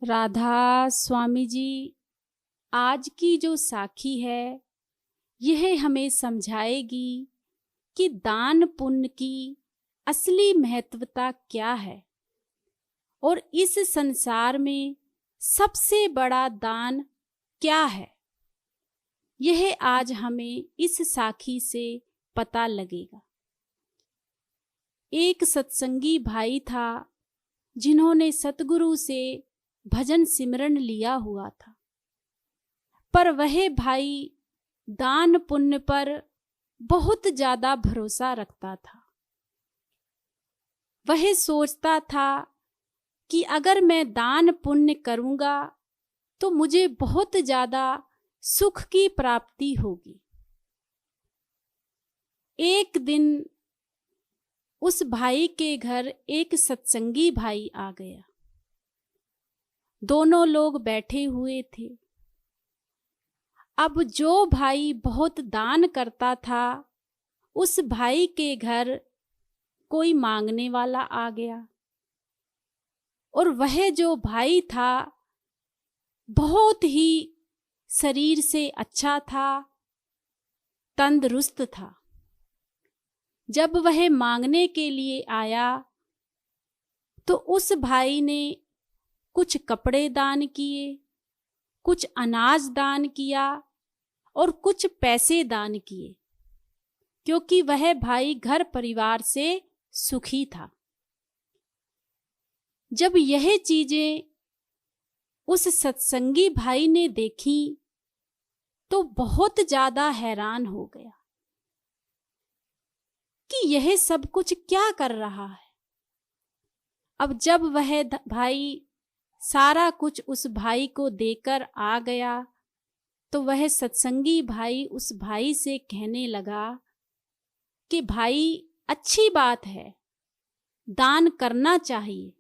राधा स्वामी जी, आज की जो साखी है यह हमें समझाएगी कि दान पुण्य की असली महत्वता क्या है और इस संसार में सबसे बड़ा दान क्या है। यह आज हमें इस साखी से पता लगेगा। एक सत्संगी भाई था जिन्होंने सतगुरु से भजन सिमरन लिया हुआ था, पर वह भाई दान पुण्य पर बहुत ज्यादा भरोसा रखता था। वह सोचता था कि अगर मैं दान पुण्य करूंगा तो मुझे बहुत ज्यादा सुख की प्राप्ति होगी। एक दिन उस भाई के घर एक सत्संगी भाई आ गया। दोनों लोग बैठे हुए थे। अब जो भाई बहुत दान करता था, उस भाई के घर कोई मांगने वाला आ गया और वह जो भाई था बहुत ही शरीर से अच्छा था, तंदुरुस्त था। जब वह मांगने के लिए आया तो उस भाई ने कुछ कपड़े दान किए, कुछ अनाज दान किया और कुछ पैसे दान किए, क्योंकि वह भाई घर परिवार से सुखी था। जब यह चीजें उस सत्संगी भाई ने देखी तो बहुत ज्यादा हैरान हो गया कि यह सब कुछ क्या कर रहा है। अब जब वह भाई सारा कुछ उस भाई को देकर आ गया तो वह सत्संगी भाई उस भाई से कहने लगा कि भाई, अच्छी बात है, दान करना चाहिए,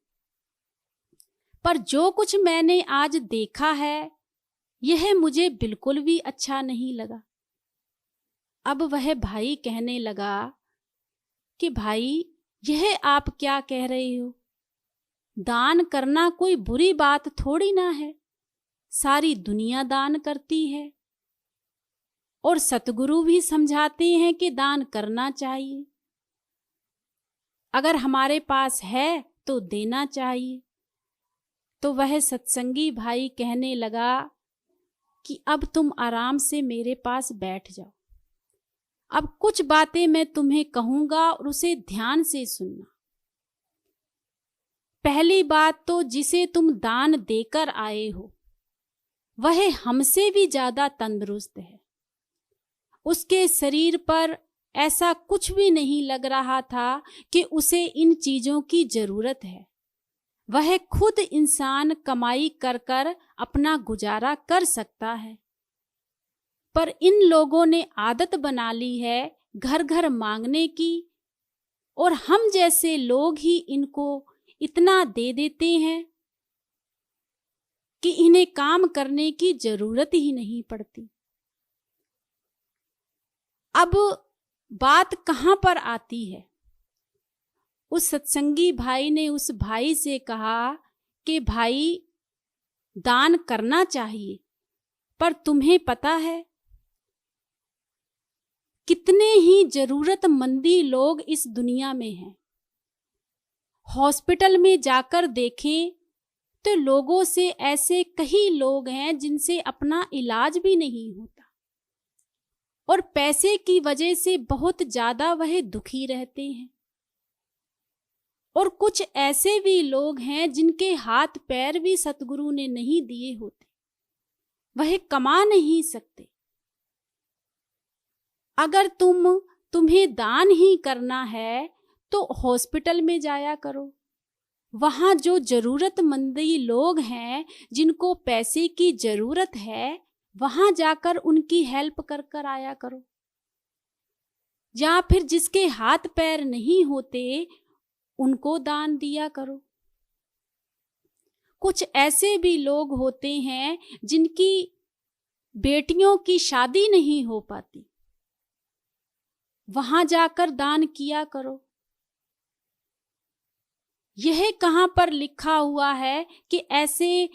पर जो कुछ मैंने आज देखा है यह मुझे बिल्कुल भी अच्छा नहीं लगा। अब वह भाई कहने लगा कि भाई, यह आप क्या कह रहे हो? दान करना कोई बुरी बात थोड़ी ना है, सारी दुनिया दान करती है और सतगुरु भी समझाते हैं कि दान करना चाहिए। अगर हमारे पास है तो देना चाहिए। तो वह सत्संगी भाई कहने लगा कि अब तुम आराम से मेरे पास बैठ जाओ। अब कुछ बातें मैं तुम्हें कहूंगा और उसे ध्यान से सुनना। पहली बात तो, जिसे तुम दान देकर आए हो वह हमसे भी ज्यादा तंदुरुस्त है। उसके शरीर पर ऐसा कुछ भी नहीं लग रहा था कि उसे इन चीजों की जरूरत है। वह खुद इंसान कमाई कर कर अपना गुजारा कर सकता है, पर इन लोगों ने आदत बना ली है घर घर मांगने की, और हम जैसे लोग ही इनको इतना दे देते हैं कि इन्हें काम करने की जरूरत ही नहीं पड़ती। अब बात कहां पर आती है? उस सत्संगी भाई ने उस भाई से कहा कि भाई, दान करना चाहिए, पर तुम्हें पता है कितने ही जरूरतमंदी लोग इस दुनिया में हैं। हॉस्पिटल में जाकर देखें तो लोगों से ऐसे कई लोग हैं जिनसे अपना इलाज भी नहीं होता और पैसे की वजह से बहुत ज्यादा वह दुखी रहते हैं। और कुछ ऐसे भी लोग हैं जिनके हाथ पैर भी सतगुरु ने नहीं दिए होते, वह कमा नहीं सकते। अगर तुम्हें दान ही करना है तो हॉस्पिटल में जाया करो। वहां जो जरूरतमंदी लोग हैं जिनको पैसे की जरूरत है, वहां जाकर उनकी हेल्प कर कर आया करो। या फिर जिसके हाथ पैर नहीं होते उनको दान दिया करो। कुछ ऐसे भी लोग होते हैं जिनकी बेटियों की शादी नहीं हो पाती, वहां जाकर दान किया करो। यह कहां पर लिखा हुआ है कि ऐसे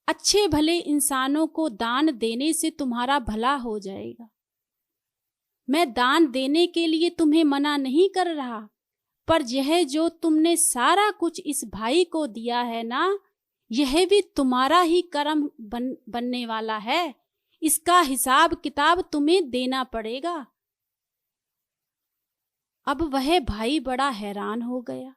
अच्छे भले इंसानों को दान देने से तुम्हारा भला हो जाएगा। मैं दान देने के लिए तुम्हें मना नहीं कर रहा, पर यह जो तुमने सारा कुछ इस भाई को दिया है ना, यह भी तुम्हारा ही कर्म बनने वाला है। इसका हिसाब किताब तुम्हें देना पड़ेगा। अब वह भाई बड़ा हैरान हो गया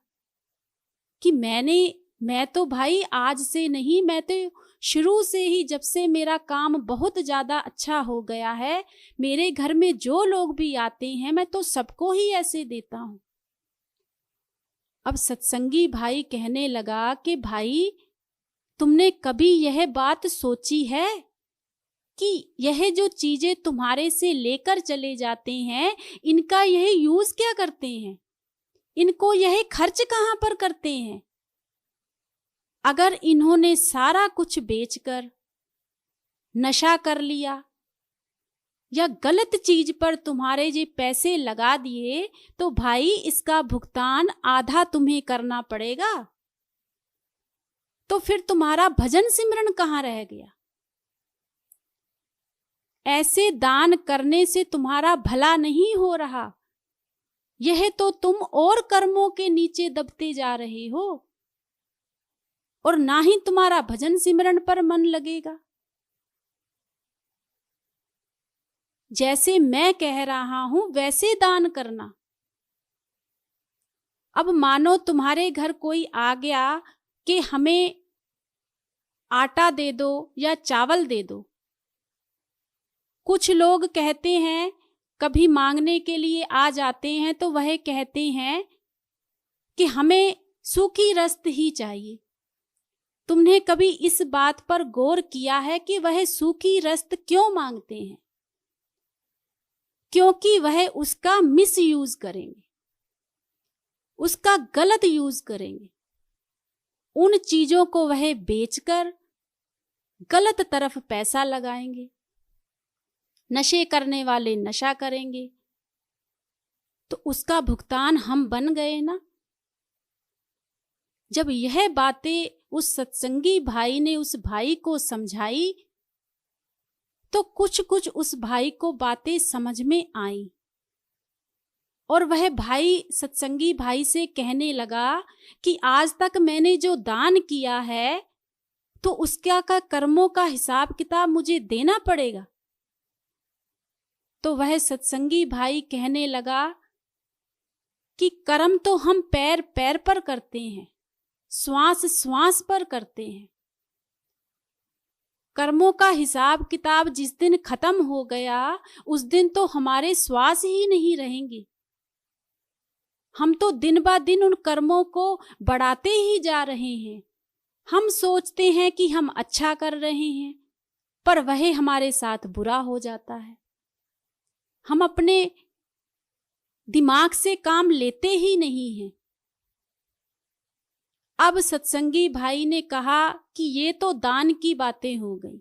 कि मैं तो भाई आज से नहीं, मैं तो शुरू से ही, जब से मेरा काम बहुत ज्यादा अच्छा हो गया है, मेरे घर में जो लोग भी आते हैं मैं तो सबको ही ऐसे देता हूं। अब सत्संगी भाई कहने लगा कि भाई, तुमने कभी यह बात सोची है कि यह जो चीजें तुम्हारे से लेकर चले जाते हैं, इनका यह यूज क्या करते हैं? इनको यह खर्च कहां पर करते हैं? अगर इन्होंने सारा कुछ बेचकर नशा कर लिया या गलत चीज पर तुम्हारे ये पैसे लगा दिए, तो भाई इसका भुगतान आधा तुम्हें करना पड़ेगा। तो फिर तुम्हारा भजन सिमरन कहां रह गया? ऐसे दान करने से तुम्हारा भला नहीं हो रहा, यह तो तुम और कर्मों के नीचे दबते जा रहे हो, और ना ही तुम्हारा भजन सिमरन पर मन लगेगा। जैसे मैं कह रहा हूं वैसे दान करना। अब मानो तुम्हारे घर कोई आ गया कि हमें आटा दे दो या चावल दे दो। कुछ लोग कहते हैं, कभी मांगने के लिए आ जाते हैं तो वह कहते हैं कि हमें सूखी रस्त ही चाहिए। तुमने कभी इस बात पर गौर किया है कि वह सूखी रस्त क्यों मांगते हैं? क्योंकि वह उसका मिस यूज करेंगे, उसका गलत यूज करेंगे। उन चीजों को वह बेचकर गलत तरफ पैसा लगाएंगे। नशे करने वाले नशा करेंगे, तो उसका भुगतान हम बन गए ना। जब यह बातें उस सत्संगी भाई ने उस भाई को समझाई, तो कुछ कुछ उस भाई को बातें समझ में आई, और वह भाई सत्संगी भाई से कहने लगा कि आज तक मैंने जो दान किया है, तो उसका का कर्मों का हिसाब किताब मुझे देना पड़ेगा। तो वह सत्संगी भाई कहने लगा कि कर्म तो हम पैर पैर पर करते हैं, श्वास श्वास पर करते हैं। कर्मों का हिसाब किताब जिस दिन खत्म हो गया, उस दिन तो हमारे श्वास ही नहीं रहेंगे। हम तो दिन ब दिन उन कर्मों को बढ़ाते ही जा रहे हैं। हम सोचते हैं कि हम अच्छा कर रहे हैं, पर वह हमारे साथ बुरा हो जाता है। हम अपने दिमाग से काम लेते ही नहीं हैं। अब सत्संगी भाई ने कहा कि ये तो दान की बातें हो गई।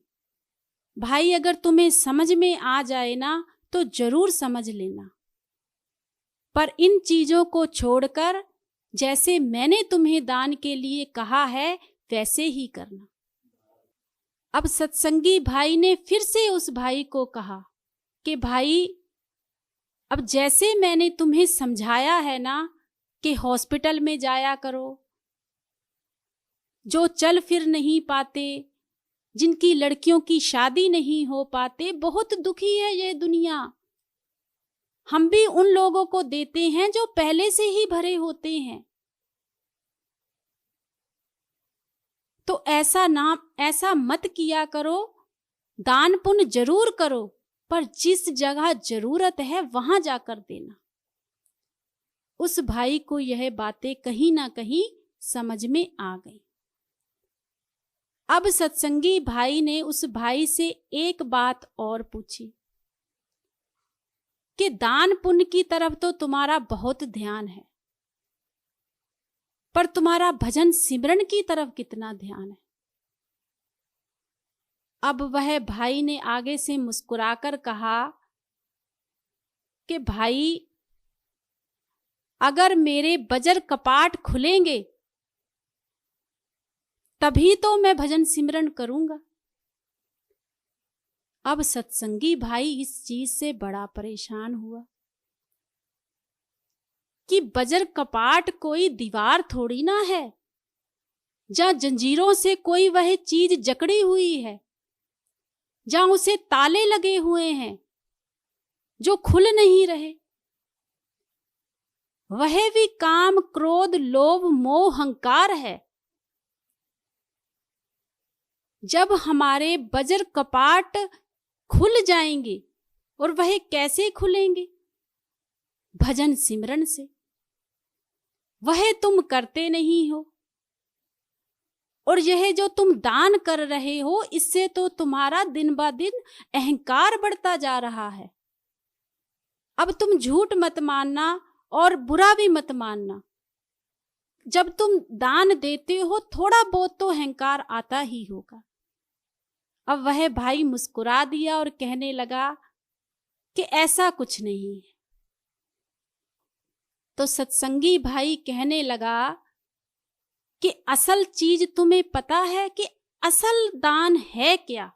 भाई, अगर तुम्हें समझ में आ जाए ना तो जरूर समझ लेना, पर इन चीजों को छोड़कर जैसे मैंने तुम्हें दान के लिए कहा है वैसे ही करना। अब सत्संगी भाई ने फिर से उस भाई को कहा कि भाई, अब जैसे मैंने तुम्हें समझाया है ना कि हॉस्पिटल में जाया करो, जो चल फिर नहीं पाते, जिनकी लड़कियों की शादी नहीं हो पाते, बहुत दुखी है ये दुनिया। हम भी उन लोगों को देते हैं जो पहले से ही भरे होते हैं। तो ऐसा मत किया करो। दान पुण्य जरूर करो, पर जिस जगह जरूरत है वहां जाकर देना। उस भाई को यह बातें कहीं ना कहीं समझ में आ गई। अब सत्संगी भाई ने उस भाई से एक बात और पूछी कि दान पुण्य की तरफ तो तुम्हारा बहुत ध्यान है, पर तुम्हारा भजन सिमरन की तरफ कितना ध्यान है? अब वह भाई ने आगे से मुस्कुराकर कहा कि भाई, अगर मेरे बजर कपाट खुलेंगे तभी तो मैं भजन सिमरन करूंगा। अब सत्संगी भाई इस चीज से बड़ा परेशान हुआ कि बजर कपाट कोई दीवार थोड़ी ना है, जहां जंजीरों से कोई वह चीज जकड़ी हुई है, जहां उसे ताले लगे हुए हैं जो खुल नहीं रहे। वह भी काम, क्रोध, लोभ, मोह, अहंकार है। जब हमारे बजर कपाट खुल जाएंगे, और वह कैसे खुलेंगे? भजन सिमरन से। वह तुम करते नहीं हो, और यह जो तुम दान कर रहे हो, इससे तो तुम्हारा दिन ब दिन अहंकार बढ़ता जा रहा है। अब तुम झूठ मत मानना और बुरा भी मत मानना। जब तुम दान देते हो, थोड़ा बहुत तो अहंकार आता ही होगा। अब वह भाई मुस्कुरा दिया और कहने लगा कि ऐसा कुछ नहीं है। तो सत्संगी भाई कहने लगा कि असल चीज तुम्हें पता है कि असल दान है क्या?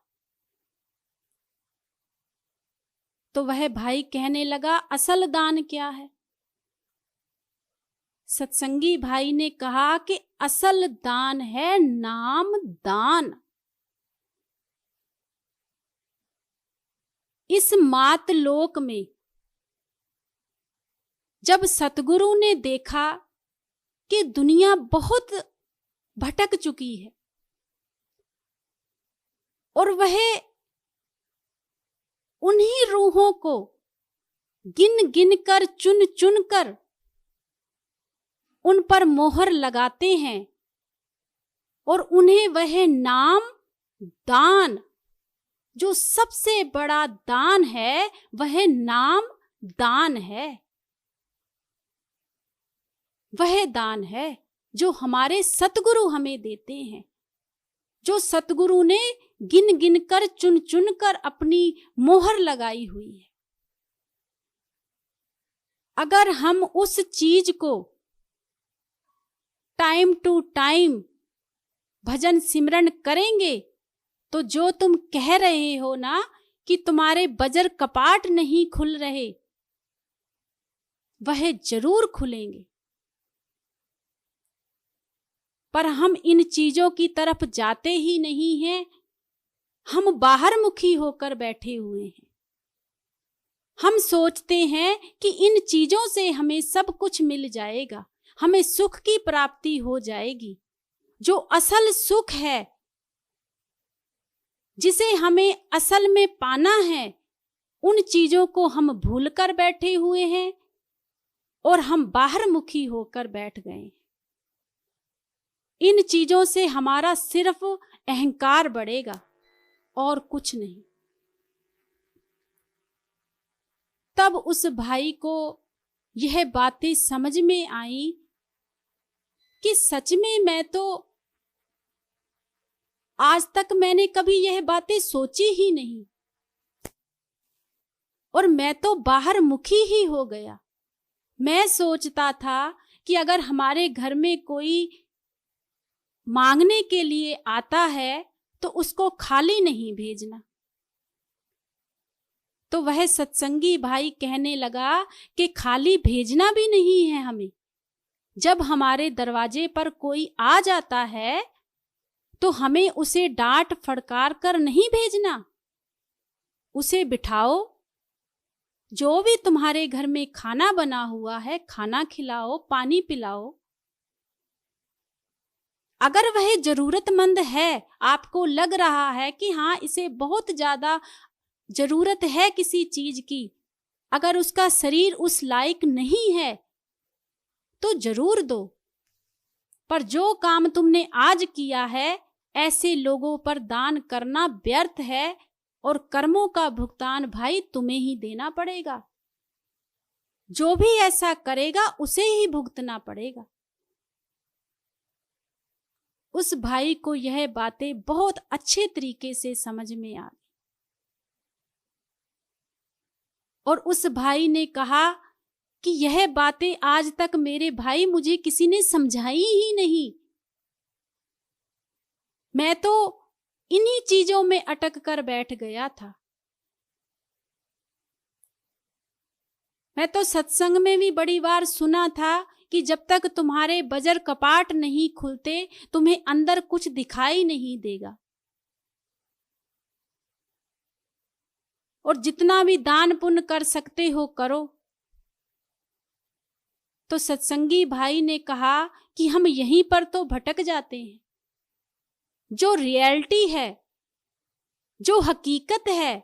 तो वह भाई कहने लगा, असल दान क्या है? सत्संगी भाई ने कहा कि असल दान है नाम दान। इस मात लोक में जब सतगुरु ने देखा कि दुनिया बहुत भटक चुकी है, और वह उन्हीं रूहों को गिन गिन कर, चुन चुन कर उन पर मोहर लगाते हैं, और उन्हें वह नाम दान, जो सबसे बड़ा दान है, वह नाम दान है। वह दान है जो हमारे सतगुरु हमें देते हैं, जो सतगुरु ने गिन गिन कर, चुन चुन कर अपनी मोहर लगाई हुई है। अगर हम उस चीज को टाइम टू टाइम भजन सिमरन करेंगे, तो जो तुम कह रहे हो ना कि तुम्हारे बजर कपाट नहीं खुल रहे, वह जरूर खुलेंगे। पर हम इन चीजों की तरफ जाते ही नहीं हैं। हम बाहर मुखी होकर बैठे हुए हैं। हम सोचते हैं कि इन चीजों से हमें सब कुछ मिल जाएगा, हमें सुख की प्राप्ति हो जाएगी। जो असल सुख है, जिसे हमें असल में पाना है, उन चीजों को हम भूलकर बैठे हुए हैं, और हम बाहर मुखी होकर बैठ गए। इन चीजों से हमारा सिर्फ अहंकार बढ़ेगा और कुछ नहीं। तब उस भाई को यह बातें समझ में आई कि सच में मैं तो आज तक मैंने कभी यह बातें सोची ही नहीं, और मैं तो बाहर मुखी ही हो गया। मैं सोचता था कि अगर हमारे घर में कोई मांगने के लिए आता है तो उसको खाली नहीं भेजना। तो वह सत्संगी भाई कहने लगा कि खाली भेजना भी नहीं है हमें। जब हमारे दरवाजे पर कोई आ जाता है तो हमें उसे डांट फटकार कर नहीं भेजना। उसे बिठाओ, जो भी तुम्हारे घर में खाना बना हुआ है खाना खिलाओ, पानी पिलाओ। अगर वह जरूरतमंद है, आपको लग रहा है कि हाँ इसे बहुत ज्यादा जरूरत है किसी चीज की, अगर उसका शरीर उस लायक नहीं है तो जरूर दो। पर जो काम तुमने आज किया है, ऐसे लोगों पर दान करना व्यर्थ है, और कर्मों का भुगतान भाई तुम्हें ही देना पड़ेगा। जो भी ऐसा करेगा उसे ही भुगतना पड़ेगा। उस भाई को यह बातें बहुत अच्छे तरीके से समझ में आ गई, और उस भाई ने कहा कि यह बातें आज तक मेरे भाई मुझे किसी ने समझाई ही नहीं। मैं तो इन्हीं चीजों में अटक कर बैठ गया था। मैं तो सत्संग में भी बड़ी बार सुना था कि जब तक तुम्हारे बजर कपाट नहीं खुलते तुम्हें अंदर कुछ दिखाई नहीं देगा। और जितना भी दान पुण्य कर सकते हो करो। तो सत्संगी भाई ने कहा कि हम यहीं पर तो भटक जाते हैं। जो रियलिटी है, जो हकीकत है,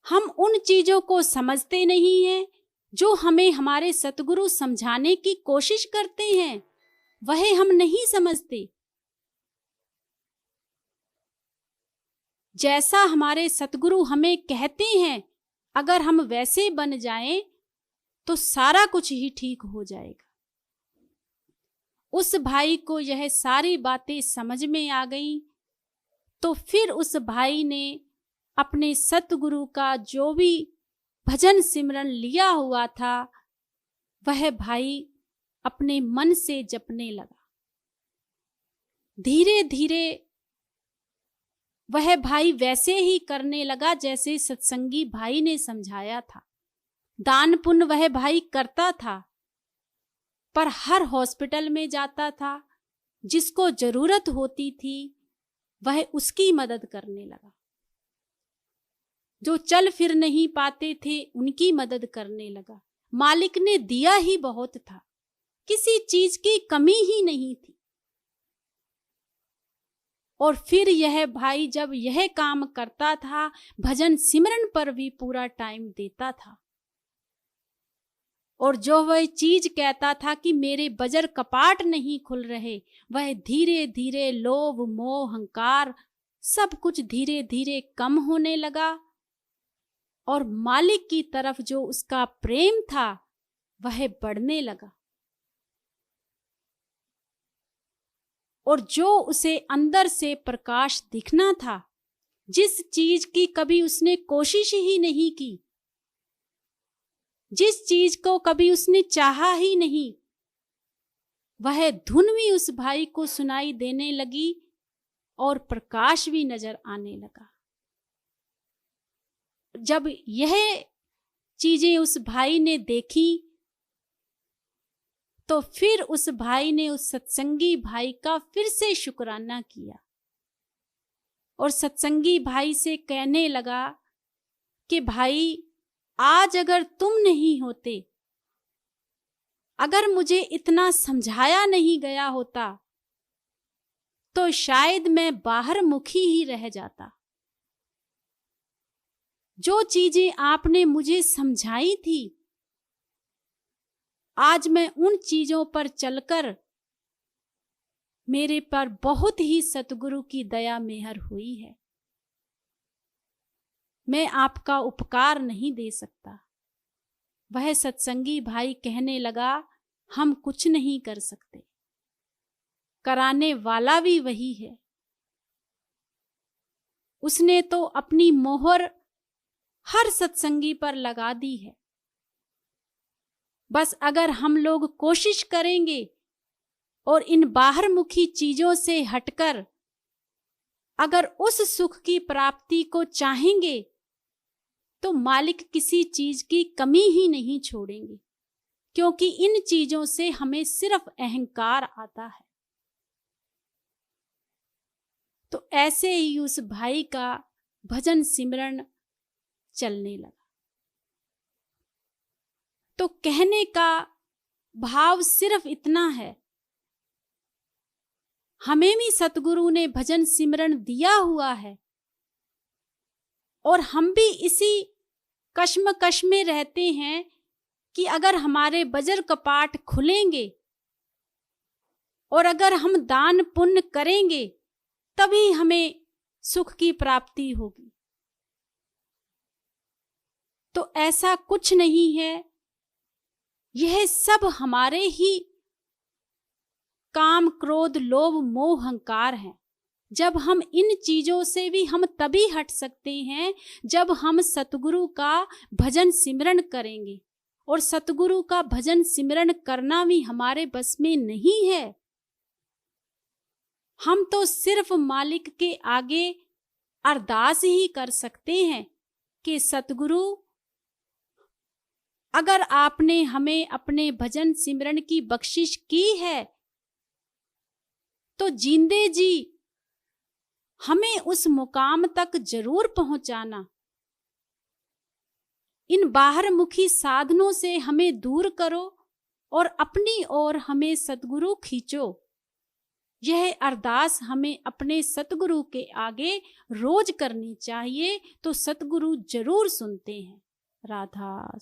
हम उन चीजों को समझते नहीं हैं जो हमें हमारे सतगुरु समझाने की कोशिश करते हैं, वह हम नहीं समझते। जैसा हमारे सतगुरु हमें कहते हैं, अगर हम वैसे बन जाएं तो सारा कुछ ही ठीक हो जाएगा। उस भाई को यह सारी बातें समझ में आ गई। तो फिर उस भाई ने अपने सतगुरु का जो भी भजन सिमरन लिया हुआ था वह भाई अपने मन से जपने लगा। धीरे धीरे वह भाई वैसे ही करने लगा जैसे सत्संगी भाई ने समझाया था। दान पुण्य वह भाई करता था, पर हर हॉस्पिटल में जाता था, जिसको जरूरत होती थी वह उसकी मदद करने लगा। जो चल फिर नहीं पाते थे उनकी मदद करने लगा। मालिक ने दिया ही बहुत था, किसी चीज की कमी ही नहीं थी। और फिर यह भाई जब यह काम करता था, भजन सिमरन पर भी पूरा टाइम देता था। और जो वह चीज कहता था कि मेरे बजर कपाट नहीं खुल रहे, वह धीरे धीरे लोभ मोह अहंकार सब कुछ धीरे धीरे कम होने लगा। और मालिक की तरफ जो उसका प्रेम था वह बढ़ने लगा। और जो उसे अंदर से प्रकाश दिखना था, जिस चीज की कभी उसने कोशिश ही नहीं की, जिस चीज को कभी उसने चाहा ही नहीं, वह धुन भी उस भाई को सुनाई देने लगी और प्रकाश भी नजर आने लगा। जब यह चीजें उस भाई ने देखी तो फिर उस भाई ने उस सत्संगी भाई का फिर से शुक्राना किया और सत्संगी भाई से कहने लगा कि भाई, आज अगर तुम नहीं होते, अगर मुझे इतना समझाया नहीं गया होता, तो शायद मैं बाहर मुखी ही रह जाता। जो चीजें आपने मुझे समझाई थी, आज मैं उन चीजों पर चलकर मेरे पर बहुत ही सतगुरु की दया मेहर हुई है। मैं आपका उपकार नहीं दे सकता। वह सत्संगी भाई कहने लगा, हम कुछ नहीं कर सकते, कराने वाला भी वही है। उसने तो अपनी मोहर हर सत्संगी पर लगा दी है। बस अगर हम लोग कोशिश करेंगे और इन बाहरमुखी चीजों से हटकर अगर उस सुख की प्राप्ति को चाहेंगे, तो मालिक किसी चीज की कमी ही नहीं छोड़ेंगे, क्योंकि इन चीजों से हमें सिर्फ अहंकार आता है। तो ऐसे ही उस भाई का भजन सिमरन चलने लगा। तो कहने का भाव सिर्फ इतना है, हमें भी सतगुरु ने भजन सिमरन दिया हुआ है और हम भी इसी कश्मकश में रहते हैं कि अगर हमारे बजर कपाट खुलेंगे और अगर हम दान पुण्य करेंगे तभी हमें सुख की प्राप्ति होगी। तो ऐसा कुछ नहीं है, यह सब हमारे ही काम क्रोध लोभ मोह अहंकार है। जब हम इन चीजों से भी हम तभी हट सकते हैं जब हम सतगुरु का भजन सिमरन करेंगे, और सतगुरु का भजन सिमरन करना भी हमारे बस में नहीं है। हम तो सिर्फ मालिक के आगे अरदास ही कर सकते हैं कि सतगुरु, अगर आपने हमें अपने भजन सिमरन की बख्शिश की है तो जींदे जी हमें उस मुकाम तक जरूर पहुंचाना। इन बाहरमुखी साधनों से हमें दूर करो और अपनी ओर हमें सतगुरु खींचो। यह अरदास हमें अपने सतगुरु के आगे रोज करनी चाहिए, तो सतगुरु जरूर सुनते हैं। राधा।